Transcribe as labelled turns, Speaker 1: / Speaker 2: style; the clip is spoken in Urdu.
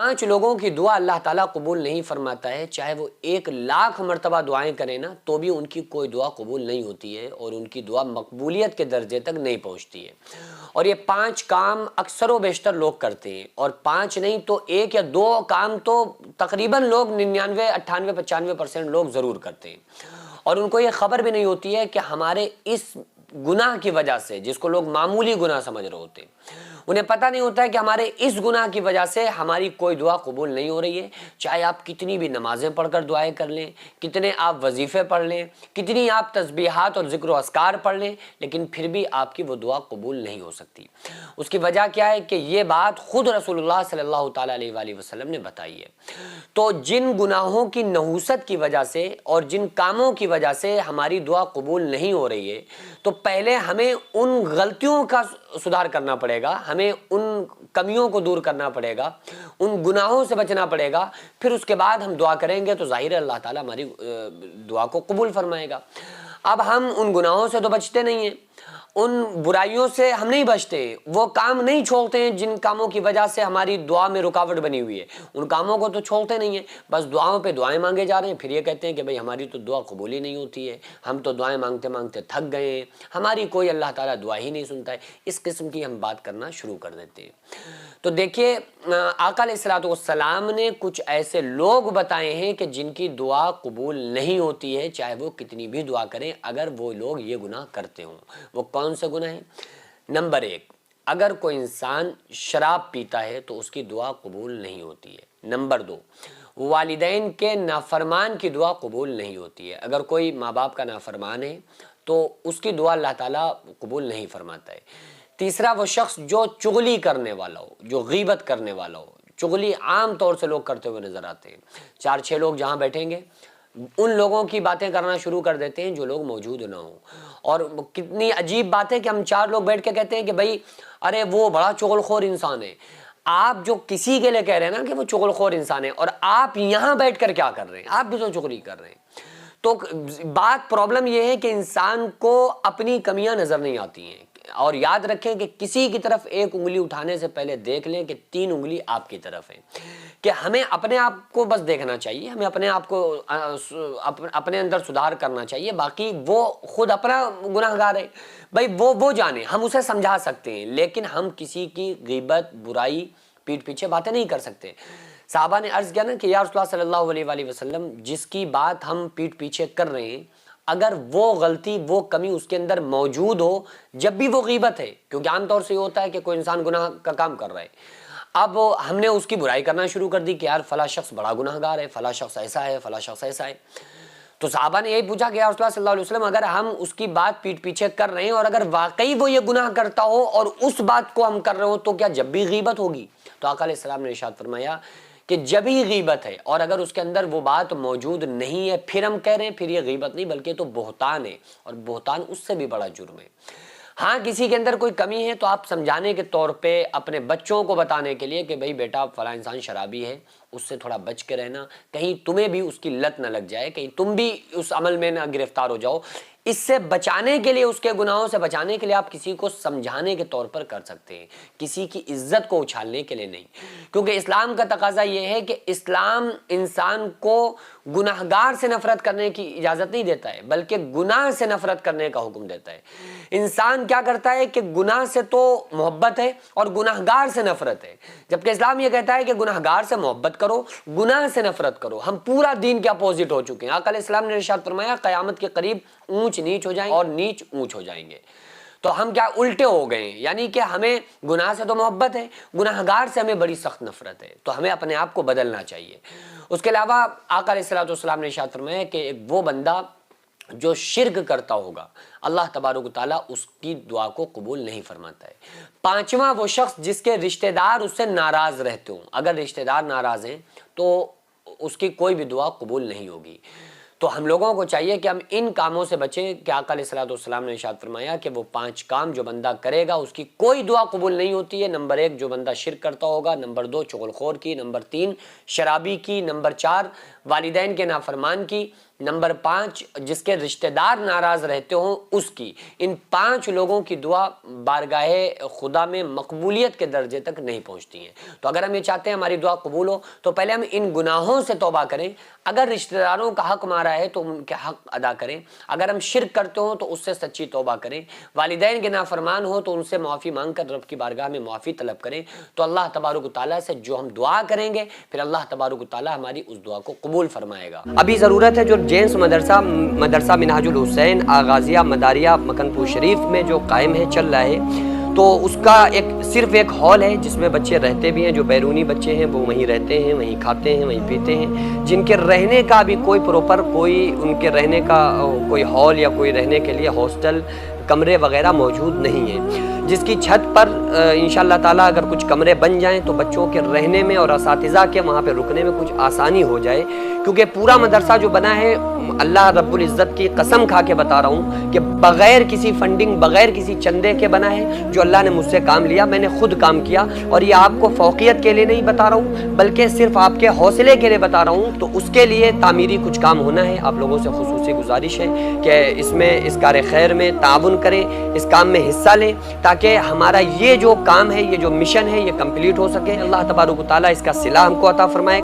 Speaker 1: 5 لوگوں کی دعا اللہ تعالیٰ قبول نہیں فرماتا ہے، چاہے وہ 1,00,000 مرتبہ دعائیں کریں نا تو بھی ان کی کوئی دعا قبول نہیں ہوتی ہے اور ان کی دعا مقبولیت کے درجے تک نہیں پہنچتی ہے۔ اور یہ 5 کام اکثر و بیشتر لوگ کرتے ہیں، اور 5 نہیں تو 1 یا 2 کام تو تقریباً لوگ 99، 98، 95% لوگ ضرور کرتے ہیں، اور ان کو یہ خبر بھی نہیں ہوتی ہے کہ ہمارے اس گناہ کی وجہ سے، جس کو لوگ معمولی گناہ سمجھ رہے ہوتے ہیں، انہیں پتہ نہیں ہوتا ہے کہ ہمارے اس گناہ کی وجہ سے ہماری کوئی دعا قبول نہیں ہو رہی ہے۔ چاہے آپ کتنی بھی نمازیں پڑھ کر دعائیں کر لیں، کتنے آپ وظیفے پڑھ لیں، کتنی آپ تسبیحات اور ذکر و اذکار پڑھ لیں، لیکن پھر بھی آپ کی وہ دعا قبول نہیں ہو سکتی۔ اس کی وجہ کیا ہے کہ یہ بات خود رسول اللہ صلی اللہ تعالیٰ علیہ وآلہ وسلم نے بتائی ہے۔ تو جن گناہوں کی نحوست کی وجہ سے اور جن کاموں کی وجہ سے ہماری دعا قبول نہیں ہو رہی ہے، تو پہلے ہمیں ان غلطیوں کا سدھار کرنا پڑے گا، ہمیں ان کمیوں کو دور کرنا پڑے گا، ان گناہوں سے بچنا پڑے گا، پھر اس کے بعد ہم دعا کریں گے تو ظاہر ہے اللہ تعالیٰ ہماری دعا کو قبول فرمائے گا۔ اب ہم ان گناہوں سے تو بچتے نہیں ہیں، ان برائیوں سے ہم نہیں بچتے، وہ کام نہیں چھوڑتے ہیں جن کاموں کی وجہ سے ہماری دعا میں رکاوٹ بنی ہوئی ہے، ان کاموں کو تو چھوڑتے نہیں ہیں، بس دعاؤں پہ دعائیں مانگے جا رہے ہیں، پھر یہ کہتے ہیں کہ بھئی ہماری تو دعا قبول ہی نہیں ہوتی ہے، ہم تو دعائیں مانگتے مانگتے تھک گئے ہیں، ہماری کوئی اللہ تعالیٰ دعا ہی نہیں سنتا ہے۔ اس قسم کی ہم بات کرنا شروع کر دیتے ہیں۔ تو دیکھیے آقا علیہ الصلوۃ والسلام نے کچھ ایسے لوگ بتائے ہیں کہ جن کی دعا قبول نہیں ہوتی ہے، چاہے وہ کتنی بھی دعا کریں، اگر وہ لوگ یہ گناہ کرتے ہوں۔ وہ کون سے گناہ ہیں؟ نمبر 1، اگر کوئی انسان شراب پیتا ہے تو اس کی دعا قبول نہیں ہوتی ہے۔ نمبر 2، والدین کے نافرمان کی دعا قبول نہیں ہوتی ہے۔ اگر کوئی ماں باپ کا نافرمان ہے تو اس کی دعا اللہ تعالیٰ قبول نہیں فرماتا ہے۔ تیسرا، وہ شخص جو چغلی کرنے والا ہو، جو غیبت کرنے والا ہو۔ چغلی عام طور سے لوگ کرتے ہوئے نظر آتے ہیں، 4-6 لوگ جہاں بیٹھیں گے ان لوگوں کی باتیں کرنا شروع کر دیتے ہیں جو لوگ موجود نہ ہوں، اور کتنی عجیب بات ہے کہ ہم 4 لوگ بیٹھ کے کہتے ہیں کہ بھائی ارے وہ بڑا چغل خور انسان ہے۔ آپ جو کسی کے لیے کہہ رہے ہیں نا کہ وہ چغل خور انسان ہے، اور آپ یہاں بیٹھ کر کیا کر رہے ہیں؟ آپ بھی تو چغلی کر رہے ہیں۔ تو بات پرابلم یہ ہے کہ انسان کو اپنی کمیاں نظر نہیں آتی ہیں، اور یاد رکھیں کہ کسی کی طرف 1 انگلی اٹھانے سے پہلے دیکھ لیں کہ 3 انگلی آپ کی طرف ہیں، کہ ہمیں اپنے آپ کو بس دیکھنا چاہیے، ہمیں اپنے آپ کو اپنے اندر سدھار کرنا چاہیے، باقی وہ خود اپنا گناہ گار ہے، بھائی وہ جانے، ہم اسے سمجھا سکتے ہیں، لیکن ہم کسی کی غیبت، برائی، پیٹھ پیچھے باتیں نہیں کر سکتے۔ صحابہ نے عرض کیا نا کہ یا رسول اللہ صلی اللہ علیہ وآلہ وسلم، جس کی بات ہم پیٹھ پیچھے کر رہے ہیں، اگر وہ غلطی، وہ کمی اس کے اندر موجود ہو، جب بھی وہ غیبت ہے، کیونکہ عام طور سے یہ ہوتا ہے کہ کوئی انسان گناہ کا کام کر رہا ہے، اب ہم نے اس کی برائی کرنا شروع کر دی کہ یار فلاں شخص بڑا گناہ گار ہے، فلاں شخص ایسا ہے، فلاں شخص ایسا ہے، تو صحابہ نے یہی پوچھا کہ یا رسول اللہ صلی اللہ علیہ وسلم، اگر ہم اس کی بات پیٹھ پیچھے کر رہے ہیں اور اگر واقعی وہ یہ گناہ کرتا ہو اور اس بات کو ہم کر رہے ہو تو کیا جب بھی غیبت ہوگی؟ تو آقا علیہ السلام نے ارشاد فرمایا کہ جب ہی غیبت ہے اور اگر اس کے اندر وہ بات موجود نہیں ہے پھر ہم کہہ رہے ہیں، پھر یہ غیبت نہیں بلکہ تو بہتان ہے، اور بہتان اس سے بھی بڑا جرم ہے۔ ہاں کسی کے اندر کوئی کمی ہے تو آپ سمجھانے کے طور پہ اپنے بچوں کو بتانے کے لیے کہ بھئی بیٹا فلاں انسان شرابی ہے، اس سے تھوڑا بچ کے رہنا، کہیں تمہیں بھی اس کی لت نہ لگ جائے، کہیں تم بھی اس عمل میں نہ گرفتار ہو جاؤ، اس سے بچانے کے لیے، اس کے گناہوں سے بچانے کے لیے آپ کسی کو سمجھانے کے طور پر کر سکتے ہیں، کسی کی عزت کو اچھالنے کے لیے نہیں، کیونکہ اسلام کا تقاضا یہ ہے کہ اسلام انسان کو گناہگار سے نفرت کرنے کی اجازت نہیں دیتا ہے بلکہ گناہ سے نفرت کرنے کا حکم دیتا ہے۔ انسان کیا کرتا ہے کہ گناہ سے تو محبت ہے اور گناہگار سے نفرت ہے، جبکہ اسلام یہ کہتا ہے کہ گناہگار سے محبت کرو، گناہ سے نفرت کرو۔ ہم پورا دین کے اپوزٹ ہو چکے ہیں۔ آقا علیہ السلام نے ارشاد فرمایا قیامت کے قریب اونچ نیچ ہو جائیں اور نیچ اونچ ہو جائیں گے، تو ہم کیا الٹے ہو گئے ہیں، یعنی کہ ہمیں گناہ سے تو محبت ہے، گناہگار سے ہمیں بڑی سخت نفرت ہے، تو ہمیں اپنے آپ کو بدلنا چاہیے۔ اس کے علاوہ آقا علیہ السلام نے ارشاد فرمایا کہ وہ بندہ جو شرک کرتا ہوگا اللہ تبارک و تعالیٰ اس کی دعا کو قبول نہیں فرماتا ہے۔ 5واں، وہ شخص جس کے رشتہ دار اس سے ناراض رہتے ہوں، اگر رشتہ دار ناراض ہیں تو اس کی کوئی بھی دعا قبول نہیں ہوگی۔ تو ہم لوگوں کو چاہیے کہ ہم ان کاموں سے بچیں کہ آقا علیہ السلام نے ارشاد فرمایا کہ وہ 5 کام جو بندہ کرے گا اس کی کوئی دعا قبول نہیں ہوتی ہے۔ نمبر 1، جو بندہ شرک کرتا ہوگا، نمبر 2، چغل خور کی، نمبر 3، شرابی کی، نمبر 4، والدین کے نافرمان کی، نمبر 5 جس کے رشتہ دار ناراض رہتے ہوں اس کی. ان 5 لوگوں کی دعا بارگاہ خدا میں مقبولیت کے درجے تک نہیں پہنچتی ہیں. تو اگر ہم یہ چاہتے ہیں ہماری دعا قبول ہو تو پہلے ہم ان گناہوں سے توبہ کریں. اگر رشتہ داروں کا حق مارا ہے تو ان کے حق ادا کریں. اگر ہم شرک کرتے ہوں تو اس سے سچی توبہ کریں. والدین کے نافرمان ہو تو ان سے معافی مانگ کر رب کی بارگاہ میں معافی طلب کریں. تو اللہ تبارک و تعالیٰ سے جو ہم دعا کریں گے پھر اللہ تبارک و تعالیٰ ہماری اس دعا کو قبول فرمائے گا. ابھی ضرورت ہے جو جینس مدرسہ منہاج الحسین آغازیہ مداریہ مکن پور شریف میں جو قائم ہے چل رہا ہے، تو اس کا صرف ایک ہال ہے جس میں بچے رہتے بھی ہیں. جو بیرونی بچے ہیں وہ وہیں رہتے ہیں، وہیں کھاتے ہیں، وہیں پیتے ہیں. جن کے رہنے کا بھی کوئی پروپر ان کے رہنے کا کوئی ہال یا کوئی رہنے کے لیے ہاسٹل کمرے وغیرہ موجود نہیں ہیں، جس کی چھت پر انشاءاللہ تعالیٰ اگر کچھ کمرے بن جائیں تو بچوں کے رہنے میں اور اساتذہ کے وہاں پہ رکنے میں کچھ آسانی ہو جائے. کیونکہ پورا مدرسہ جو بنا ہے اللہ رب العزت کی قسم کھا کے بتا رہا ہوں کہ بغیر کسی فنڈنگ، بغیر کسی چندے کے بنا ہے. جو اللہ نے مجھ سے کام لیا میں نے خود کام کیا، اور یہ آپ کو فوقیت کے لیے نہیں بتا رہا ہوں بلکہ صرف آپ کے حوصلے کے لیے بتا رہا ہوں. تو اس کے لیے تعمیری کچھ کام ہونا ہے. آپ لوگوں سے خصوصی گزارش ہے کہ اس کار خیر میں تعاون کریں، اس کام میں حصہ لیں تاکہ ہمارا یہ جو کام ہے، یہ جو مشن ہے، یہ کمپلیٹ ہو سکے. اللہ تبارک و تعالیٰ اس کا صلہ ہم کو عطا فرمائے.